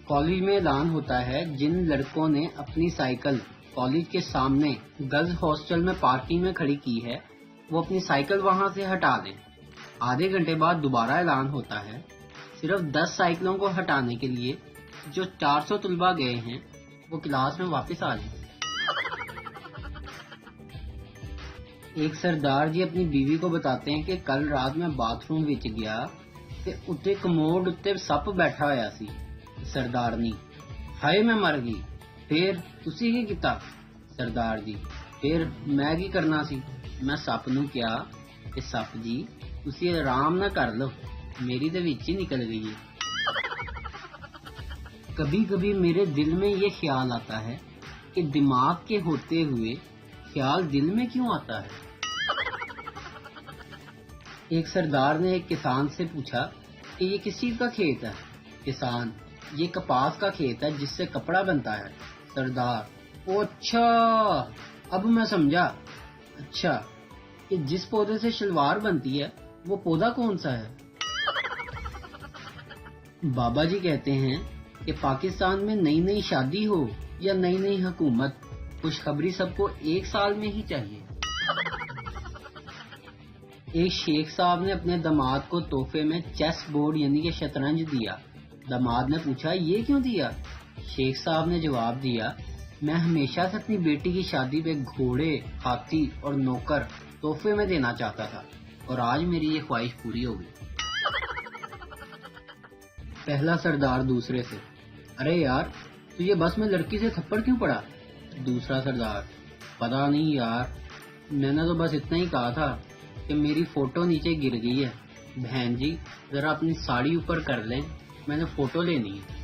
College میں اعلان ہوتا ہے جن لڑکوں نے اپنی سائیکل کالج کے سامنے گرلز ہاسٹل میں پارکنگ میں کھڑی کی ہے وہ اپنی سائیکل وہاں سے ہٹا دیں۔ آدھے گھنٹے بعد دوبارہ اعلان ہوتا ہے صرف 10 سائیکلوں کو ہٹانے کے لیے جو 400 طلبہ گئے ہیں وہ کلاس میں واپس آ جائیں۔ ایک سردار جی اپنی بیوی کو بتاتے ہیں کہ کل رات میں باتھ روم وچ گیا تے اتنے کموڈ اتنے سپ بیٹھا ہوا سی۔ سردارنی: ہائے میں مر گئی۔ پھر تسی کی کیتا؟ سردار جی: پھر میں کی کرنا سی، میں سپ نو کیا کہ سپ جی تسی آرام نہ کر لو، میری تے وچ ہی نکل گئی ہے۔ کبھی کبھی میرے دل میں یہ خیال آتا ہے کہ دماغ کے ہوتے ہوئے خیال دل میں کیوں آتا ہے؟ ایک سردار نے ایک کسان سے پوچھا کہ یہ کس چیز کا کھیت ہے؟ کسان: یہ کپاس کا کھیت ہے جس سے کپڑا بنتا ہے۔ سردار: او اچھا، اب میں سمجھا۔ اچھا، کہ جس پودے سے شلوار بنتی ہے وہ پودا کون سا ہے؟ بابا جی کہتے ہیں کہ پاکستان میں نئی نئی شادی ہو یا نئی نئی حکومت، خوشخبری سب کو ایک سال میں ہی چاہیے۔ ایک شیخ صاحب نے اپنے داماد کو تحفے میں چیس بورڈ یعنی کہ شطرنج دیا۔ داماد نے پوچھا یہ کیوں دیا؟ شیخ صاحب نے جواب دیا، میں ہمیشہ سے اپنی بیٹی کی شادی پہ گھوڑے، ہاتھی اور نوکر تحفے میں دینا چاہتا تھا اور آج میری یہ خواہش پوری ہو گئی۔ پہلا سردار دوسرے سے: ارے یار تو یہ بس میں لڑکی سے تھپڑ کیوں پڑا؟ دوسرا سردار: پتا نہیں یار، میں نے تو بس اتنا ہی کہا تھا کہ میری فوٹو نیچے گر گئی ہے، بہن جی ذرا اپنی ساڑی اوپر کر لیں، میں نے فوٹو لینی ہے۔